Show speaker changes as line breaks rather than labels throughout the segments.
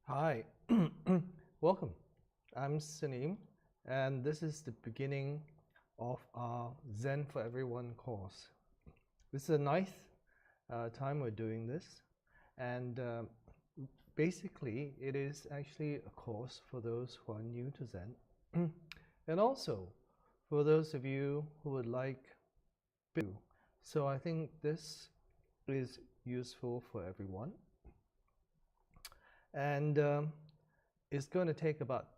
Hi, welcome. I'm Sunim, and this is the beginning of our Zen for Everyone course. This is the ninth time we're doing this, and basically, it is actually a course for those who are new to Zen, and also for those of you who would like to. So I think this is useful for everyone. And it's going to take about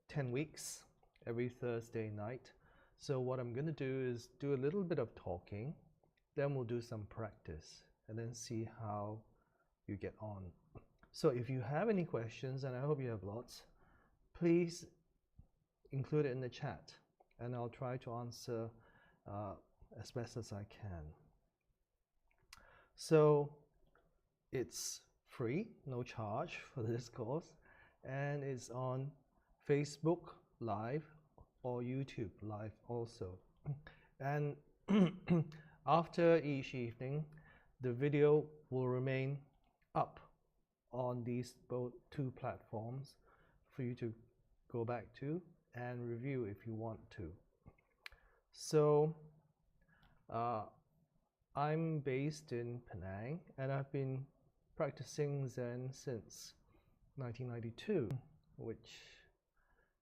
10 weeks every Thursday night. So what I'm going to do is do a little bit of talking, then we'll do some practice, and then see how you get on. So if you have any questions, and I hope you have lots, please include it in the chat, and I'll try to answer as best as I can. So it's free, no charge for this course, and it's on Facebook Live or YouTube Live also. And after each evening, the video will remain up on these both two platforms for you to go back to and review if you want to. So I'm based in Penang, and I've been practicing Zen since 1992, which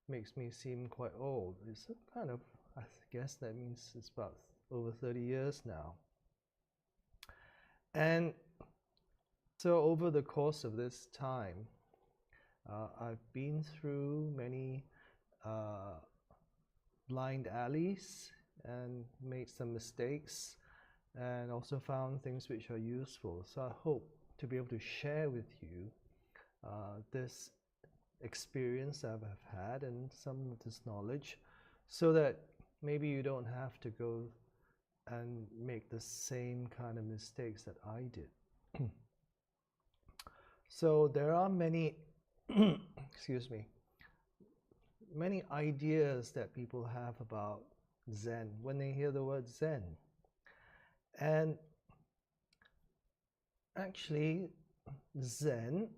makes me seem quite old. It's kind of, I guess that means it's about over 30 years now. And so over the course of this time, I've been through many blind alleys and made some mistakes, and also found things which are useful. So I hope to be able to share with you this experience I've had and some of this knowledge, so that maybe you don't have to go and make the same kind of mistakes that I did. So there are many excuse me, many ideas that people have about Zen when they hear the word Zen. And actually, Zen,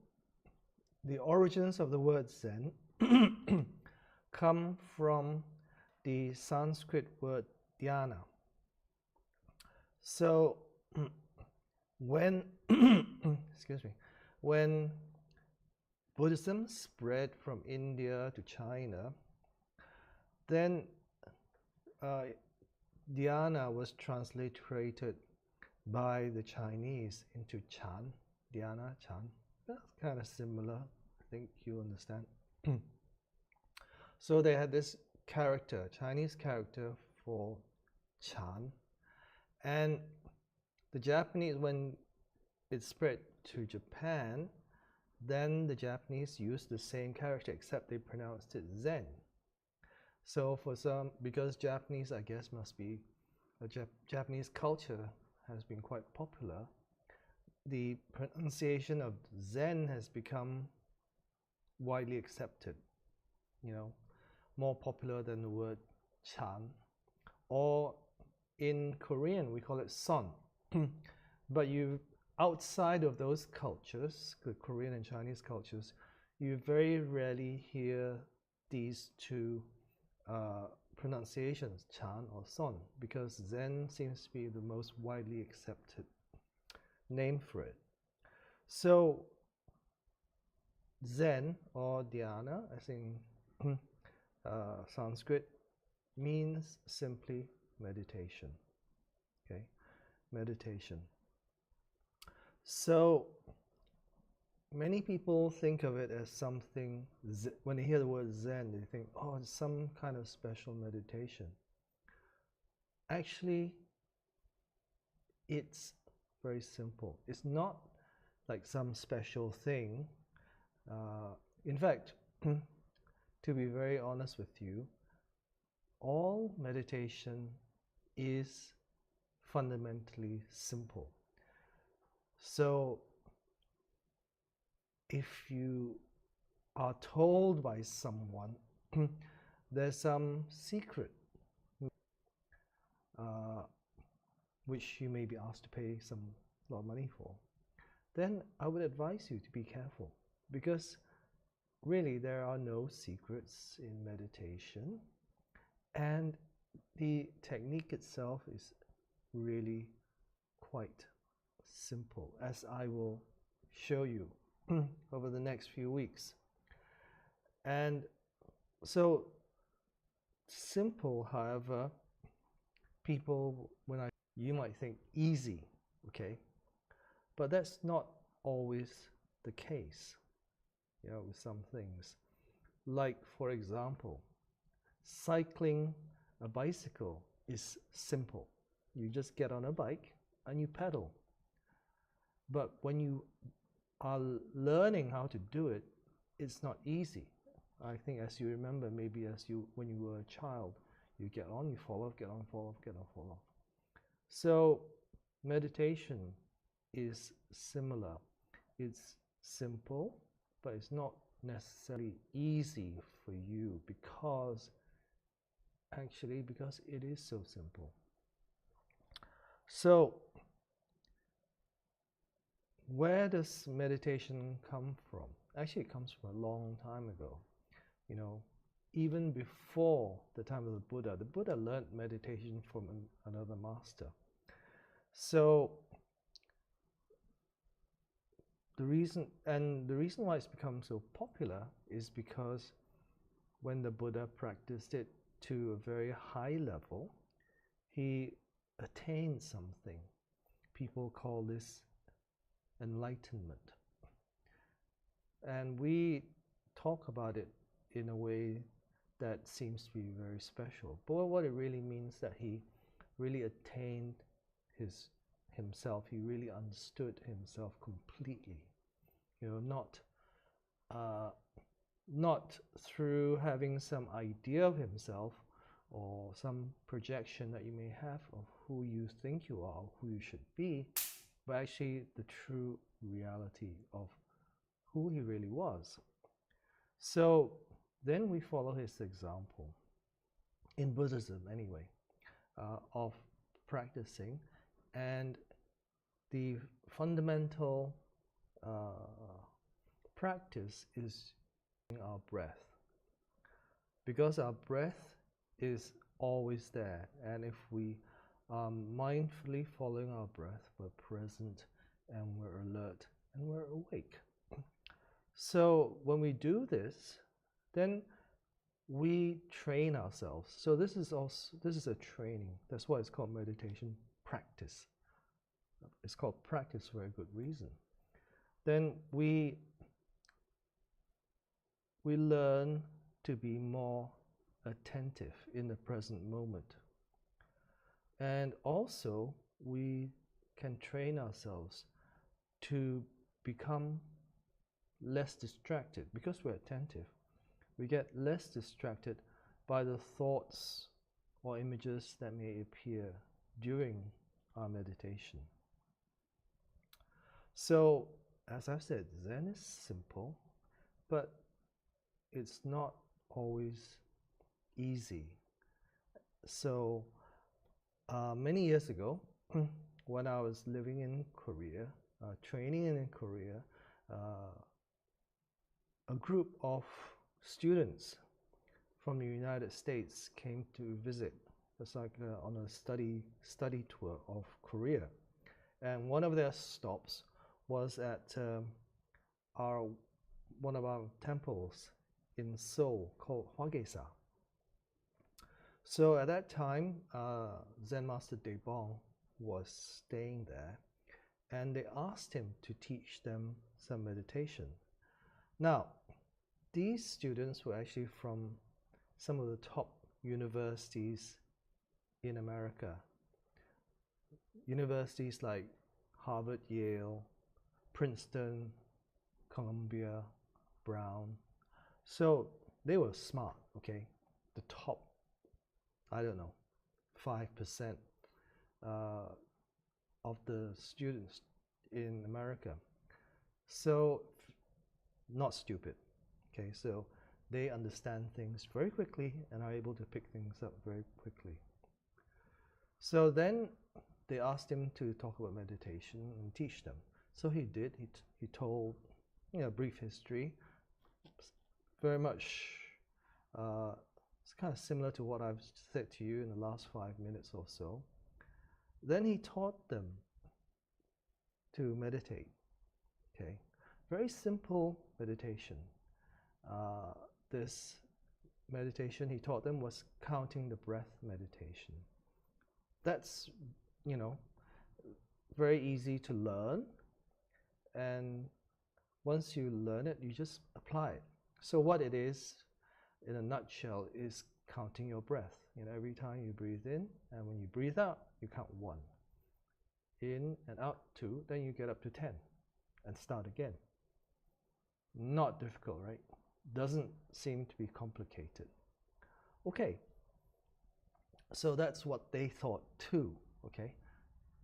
the origins of the word Zen come from the Sanskrit word dhyana. So when excuse me, when Buddhism spread from India to China, then dhyana was transliterated by the Chinese into Chan, dhyana, Chan. That's kind of similar, I think you understand. So they had this character, Chinese character for Chan, and the Japanese, when it spread to Japan, then the Japanese used the same character, except they pronounced it Zen. So for some, because Japanese, I guess, must be, Japanese culture has been quite popular, the pronunciation of Zen has become widely accepted, more popular than the word Chan. Or in Korean, we call it Son. But outside of those cultures, the Korean and Chinese cultures, you very rarely hear these two pronunciations, Chan or Son, because Zen seems to be the most widely accepted name for it. So Zen or dhyana, as in Sanskrit, means simply meditation. Okay, meditation. So many people think of it as something, when they hear the word Zen, they think, oh, it's some kind of special meditation. Actually, it's very simple. It's not like some special thing. In fact, to be very honest with you, all meditation is fundamentally simple. So if you are told by someone there's some secret which you may be asked to pay a lot of money for, then I would advise you to be careful, because really there are no secrets in meditation, and the technique itself is really quite simple, as I will show you over the next few weeks. And so simple, however, you might think easy, okay? But that's not always the case, with some things. Like, for example, cycling a bicycle is simple. You just get on a bike and you pedal. But when you are learning how to do it, it's not easy. I think, as you remember, maybe when you were a child, you get on, you fall off, get on, fall off, get on, fall off. So meditation is similar. It's simple, but it's not necessarily easy for you because it is so simple. So where does meditation come from? Actually, it comes from a long time ago. Even before the time of the Buddha learned meditation from another master. So the reason why it's become so popular is because when the Buddha practiced it to a very high level, he attained something. People call this enlightenment. And we talk about it in a way that seems to be very special. But what it really means that he really attained himself. He really understood himself completely. Not through having some idea of himself or some projection that you may have of who you think you are, who you should be, but actually the true reality of who he really was. So then we follow his example, in Buddhism anyway, of practicing, and the fundamental practice is our breath, because our breath is always there, and if we are mindfully following our breath, we're present and we're alert and we're awake. So when we do this, then we train ourselves. So this is a training. That's why it's called meditation practice. It's called practice for a good reason. Then we learn to be more attentive in the present moment. And also we can train ourselves to become less distracted. Because we're attentive, we get less distracted by the thoughts or images that may appear during our meditation. So, as I've said, Zen is simple, but it's not always easy. So, many years ago, when I was living in Korea, training in Korea, a group of students from the United States came to visit. It's like on a study tour of Korea, and one of their stops was at one of our temples in Seoul called Hwagesa. So at that time, Zen Master Daebong was staying there, and they asked him to teach them some meditation. Now, these students were actually from some of the top universities in America. Universities like Harvard, Yale, Princeton, Columbia, Brown. So they were smart, okay? The top, 5% of the students in America. So not stupid, okay? So they understand things very quickly and are able to pick things up very quickly. So then they asked him to talk about meditation and teach them. So he did. He told a brief history, very much, it's kind of similar to what I've said to you in the last 5 minutes or so. Then he taught them to meditate. Okay, very simple meditation. This meditation he taught them was counting the breath meditation. That's, you know, very easy to learn, and once you learn it, you just apply it. So what it is, in a nutshell, is counting your breath. You know, every time you breathe in, and when you breathe out, you count 1. In and out 2, then you get up to 10 and start again. Not difficult, right? Doesn't seem to be complicated. Okay, so that's what they thought too. Okay,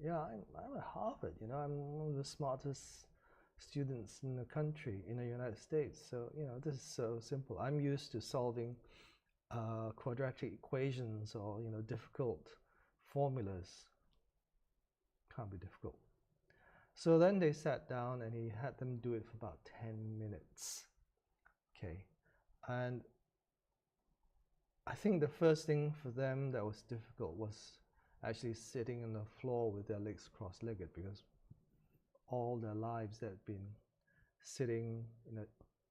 yeah, I'm at Harvard, you know, I'm one of the smartest students in the country, in the United States, so, you know, this is so simple. I'm used to solving quadratic equations or, you know, difficult formulas. Can't be difficult. So then they sat down and he had them do it for about 10 minutes. Okay, and I think the first thing for them that was difficult was actually sitting on the floor with their legs cross-legged, because all their lives they'd been sitting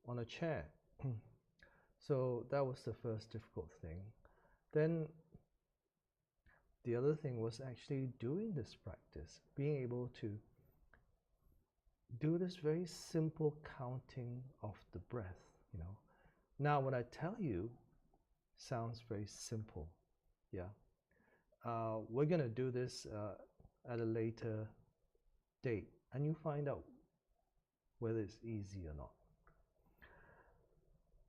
on a chair. So that was the first difficult thing. Then the other thing was actually doing this practice, being able to do this very simple counting of the breath, you know. Now, what I tell you sounds very simple, yeah. We're going to do this at a later date, and you find out whether it's easy or not.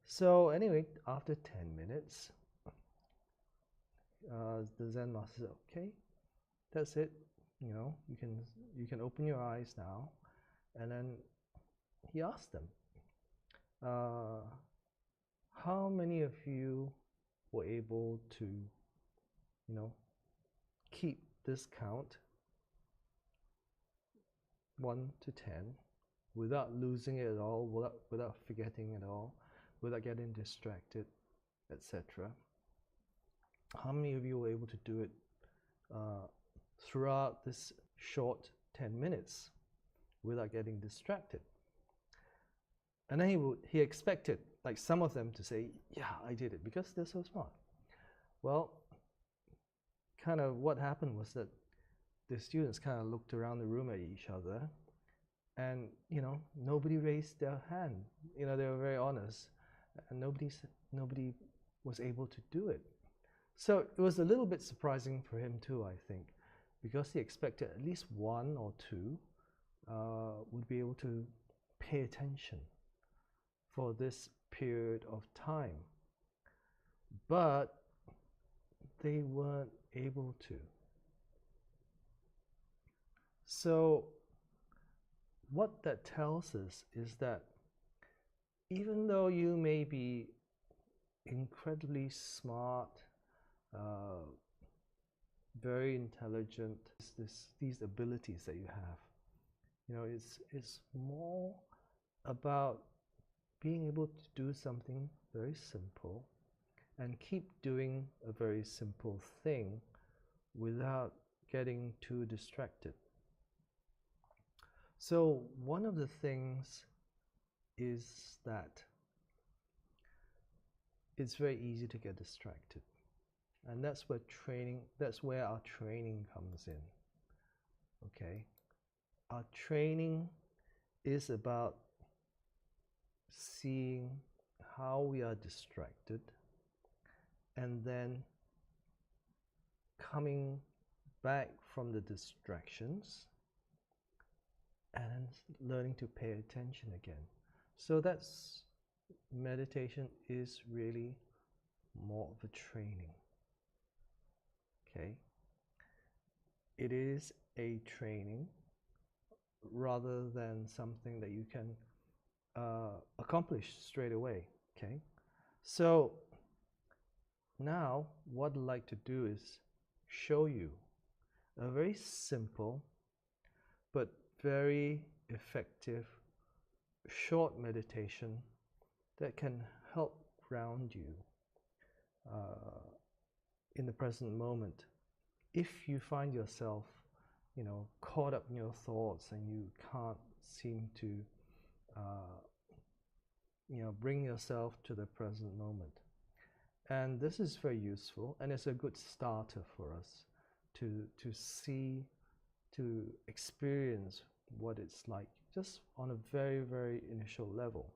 So anyway, after 10 minutes, the Zen master said, okay, that's it, you know, you can open your eyes now. And then he asked them, how many of you were able to, you know, keep this count 1 to 10 without losing it at all, without forgetting it all, without getting distracted, etc. How many of you were able to do it throughout this short 10 minutes without getting distracted? And then he expected, like, some of them to say, yeah, I did it, because they're so smart. Well, kind of what happened was that the students kind of looked around the room at each other, and, you know, nobody raised their hand. You know, they were very honest, and nobody was able to do it. So it was a little bit surprising for him too, I think, because he expected at least 1 or 2 would be able to pay attention for this period of time. But they weren't able to. So what that tells us is that even though you may be incredibly smart, very intelligent, these abilities that you have, you know, it's more about being able to do something very simple and keep doing a very simple thing without getting too distracted. So one of the things is that it's very easy to get distracted, and that's where our training comes in. Okay, our training is about seeing how we are distracted and then coming back from the distractions and learning to pay attention again. So that's meditation is really more of a training. Okay, it is a training rather than something that you can accomplish straight away. Okay, so now what I'd like to do is show you a very simple but very effective short meditation that can help ground you in the present moment. If you find yourself, caught up in your thoughts and you can't seem to, bring yourself to the present moment. And this is very useful, and it's a good starter for us to see, to experience what it's like, just on a very, very initial level.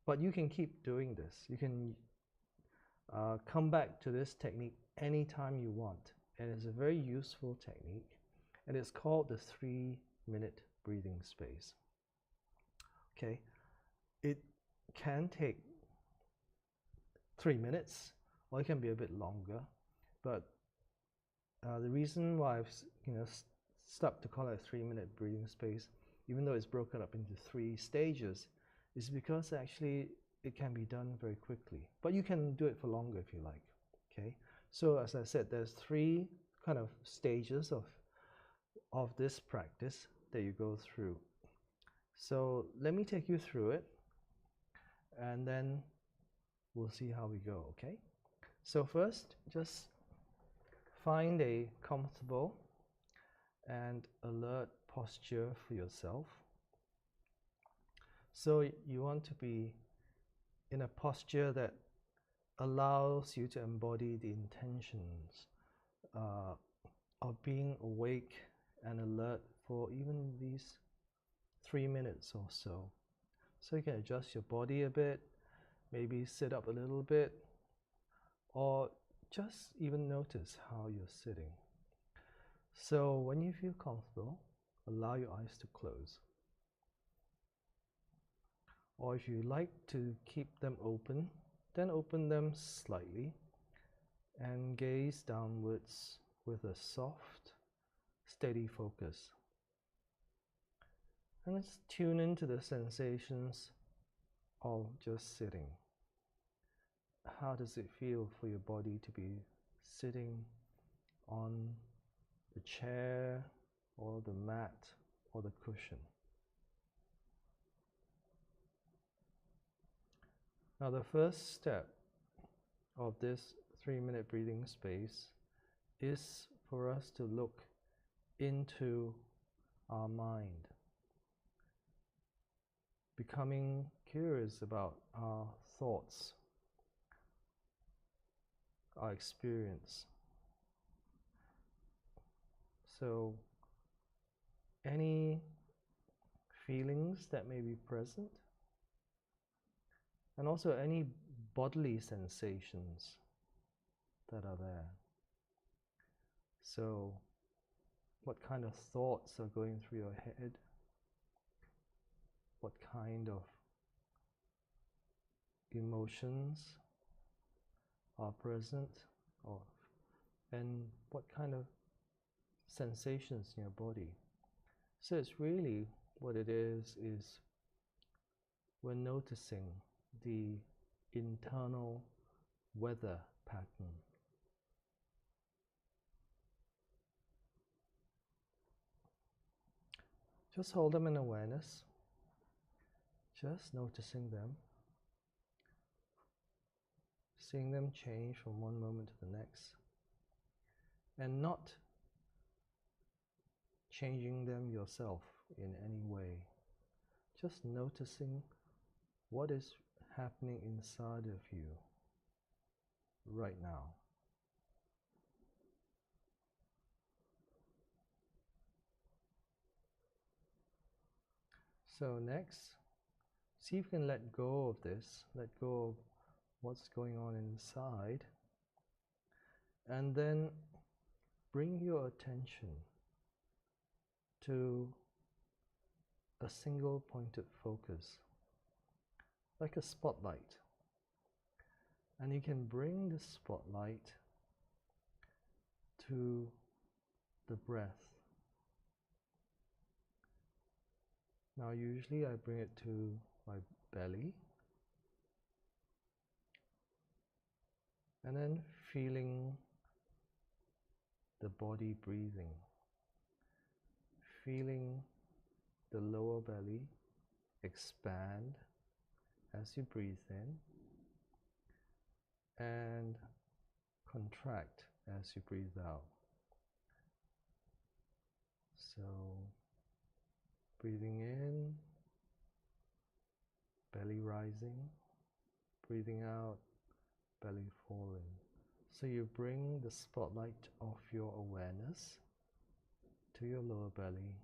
But you can keep doing this. You can come back to this technique anytime you want. And it's a very useful technique. And it's called the 3-minute breathing space. Okay, it can take 3 minutes, or it can be a bit longer. But the reason why I've stuck to call it a 3-minute breathing space, even though it's broken up into 3 stages, is because actually it can be done very quickly. But you can do it for longer if you like. Okay, so as I said, there's 3 kind of stages of this practice that you go through. So let me take you through it, and then we'll see how we go. Okay, so first, just find a comfortable and alert posture for yourself. So you want to be in a posture that allows you to embody the intentions of being awake and alert for even these 3 minutes or so. So you can adjust your body a bit, maybe sit up a little bit, or just even notice how you're sitting. So when you feel comfortable, allow your eyes to close. Or if you like to keep them open, then open them slightly and gaze downwards with a soft, steady focus. And let's tune into the sensations of just sitting. How does it feel for your body to be sitting on the chair or the mat or the cushion? Now the first step of this 3-minute breathing space is for us to look into our mind, becoming curious about our thoughts, our experience. So any feelings that may be present, and also any bodily sensations that are there. So what kind of thoughts are going through your head? What kind of emotions are present, and what kind of sensations in your body? So it's really what it is we're noticing the internal weather pattern. Just hold them in awareness, just noticing them, seeing them change from one moment to the next, and not changing them yourself in any way. Just noticing what is happening inside of you right now. So next, see if you can let go of this, let go of what's going on inside, and then bring your attention to a single pointed focus, like a spotlight. And you can bring the spotlight to the breath. Now usually I bring it to my belly, and then feeling the body breathing, feeling the lower belly expand as you breathe in, and contract as you breathe out. So, breathing in, belly rising, breathing out, belly falling. So you bring the spotlight of your awareness to your lower belly,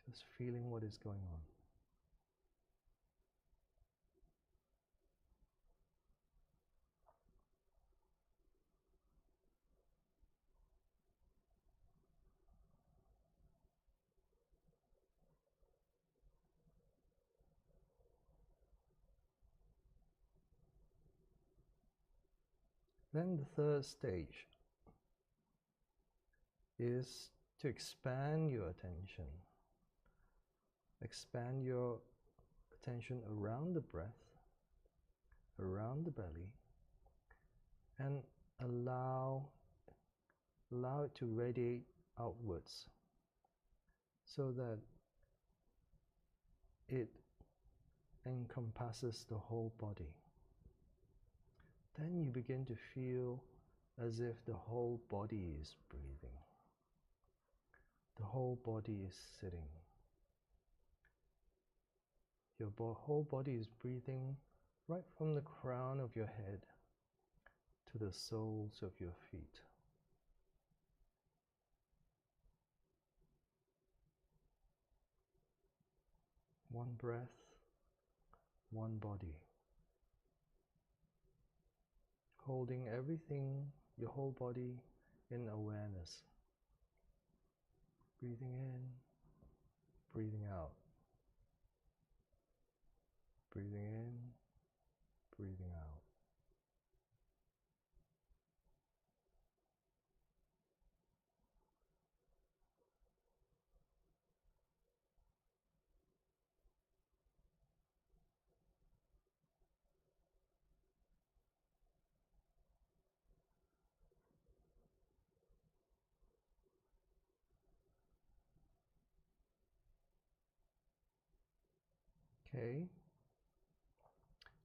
just feeling what is going on. Then the third stage is to expand your attention. Expand your attention around the breath, around the belly, and allow it to radiate outwards so that it encompasses the whole body. Then you begin to feel as if the whole body is breathing. The whole body is sitting. Your whole body is breathing right from the crown of your head to the soles of your feet. One breath, one body. Holding everything, your whole body, in awareness. Breathing in, breathing out. Breathing in, breathing out. Okay.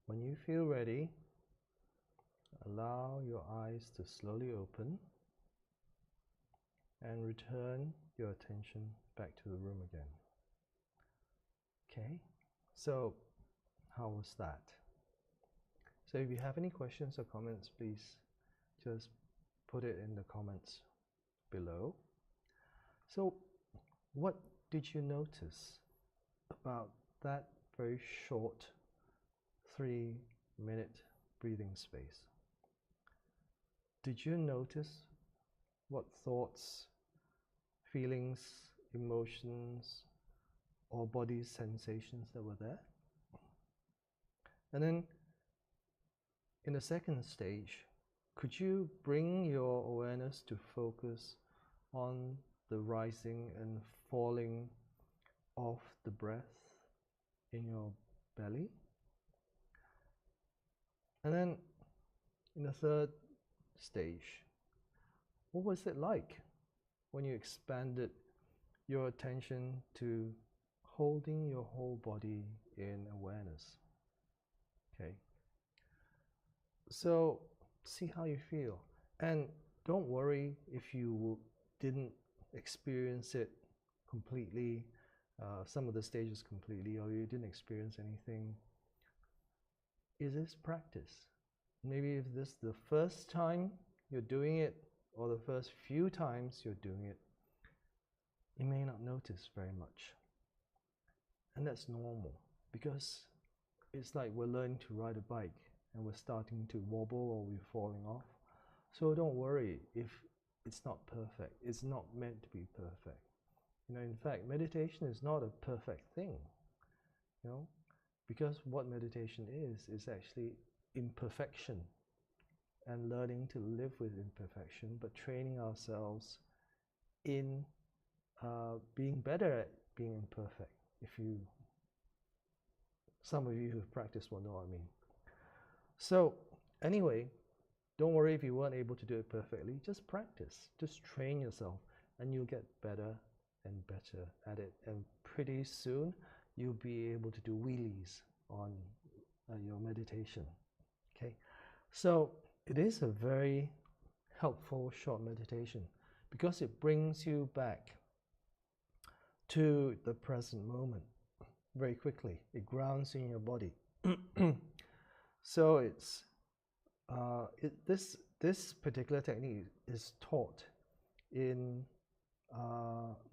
When you feel ready, allow your eyes to slowly open and return your attention back to the room again. Okay, so how was that? So if you have any questions or comments, please just put it in the comments below. So what did you notice about that very short 3-minute breathing space? Did you notice what thoughts, feelings, emotions, or body sensations that were there? And then in the second stage, could you bring your awareness to focus on the rising and falling of the breath in your belly? And then in the third stage, what was it like when you expanded your attention to holding your whole body in awareness? Okay. So see how you feel. And don't worry if you didn't experience it completely, some of the stages completely, or you didn't experience anything. It is practice. Maybe if this is the first time you're doing it, or the first few times you're doing it, you may not notice very much. And that's normal, because it's like we're learning to ride a bike and we're starting to wobble or we're falling off. So don't worry if it's not perfect. It's not meant to be perfect. In fact, meditation is not a perfect thing, because what meditation is actually imperfection and learning to live with imperfection, but training ourselves in being better at being imperfect. Some of you who've practiced will know what I mean. So anyway, don't worry if you weren't able to do it perfectly. Just practice, just train yourself, and you'll get better and better at it. And pretty soon, you'll be able to do wheelies on your meditation. Okay, So it is a very helpful short meditation because it brings you back to the present moment very quickly. It grounds in your body. So it's this particular technique is taught in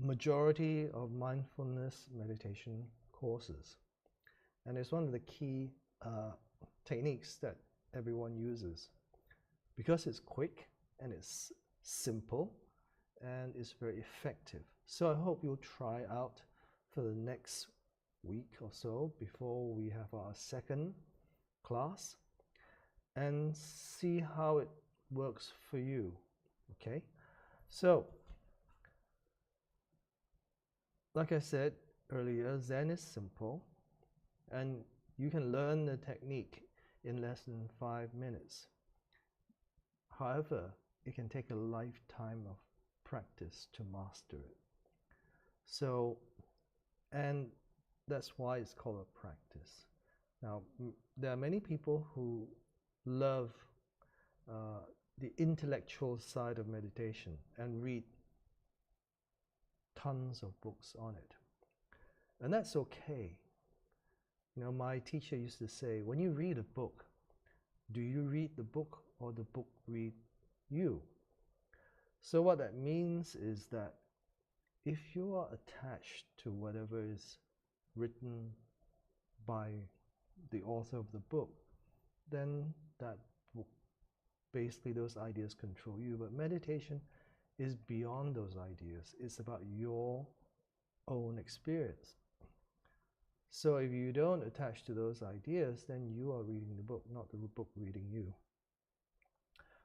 majority of mindfulness meditation courses, and it's one of the key techniques that everyone uses because it's quick and it's simple and it's very effective. So I hope you'll try out for the next week or so before we have our second class and see how it works for you. Okay, so like I said earlier, Zen is simple and you can learn the technique in less than 5 minutes. However, it can take a lifetime of practice to master it. So, and that's why it's called a practice. Now, there are many people who love the intellectual side of meditation and read tons of books on it. And that's okay. You know, my teacher used to say, when you read a book, do you read the book or the book read you? So what that means is that if you are attached to whatever is written by the author of the book, then that book, basically those ideas control you. But meditation is beyond those ideas. It's about your own experience. So if you don't attach to those ideas, then you are reading the book, not the book reading you.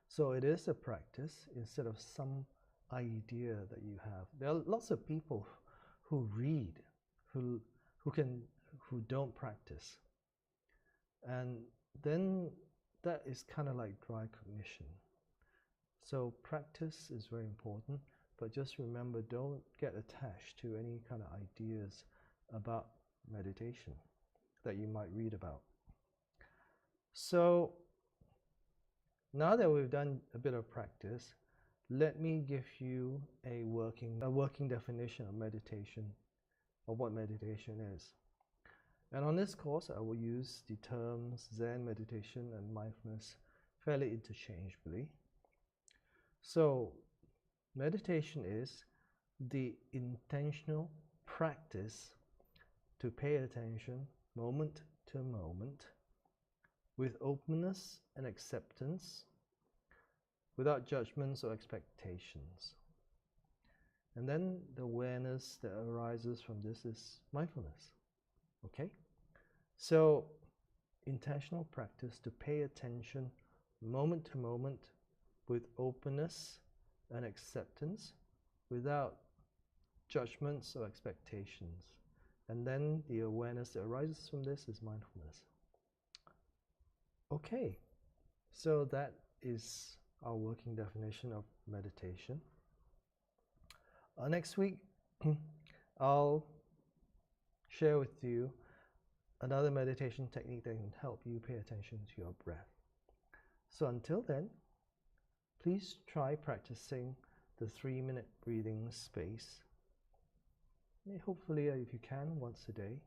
So it is a practice instead of some idea that you have. There are lots of people who read, who don't practice. And then that is kind of like dry cognition. So practice is very important, but just remember, don't get attached to any kind of ideas about meditation that you might read about. So now that we've done a bit of practice, let me give you a working definition of meditation, of what meditation is. And on this course, I will use the terms Zen meditation and mindfulness fairly interchangeably. So meditation is the intentional practice to pay attention moment to moment with openness and acceptance, without judgments or expectations. And then the awareness that arises from this is mindfulness. Okay? So intentional practice to pay attention moment to moment with openness and acceptance, without judgments or expectations. And then the awareness that arises from this is mindfulness. Okay, so that is our working definition of meditation. Next week, I'll share with you another meditation technique that can help you pay attention to your breath. So until then, please try practicing the 3-minute breathing space. Hopefully, if you can, once a day,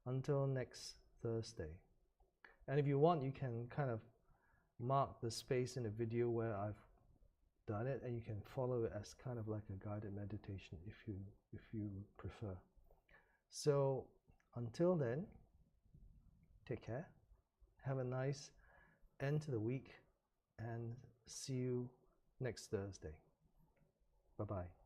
until next Thursday. And if you want, you can kind of mark the space in the video where I've done it, and you can follow it as kind of like a guided meditation if you prefer. So until then, take care, have a nice end to the week, and see you next Thursday. Bye-bye.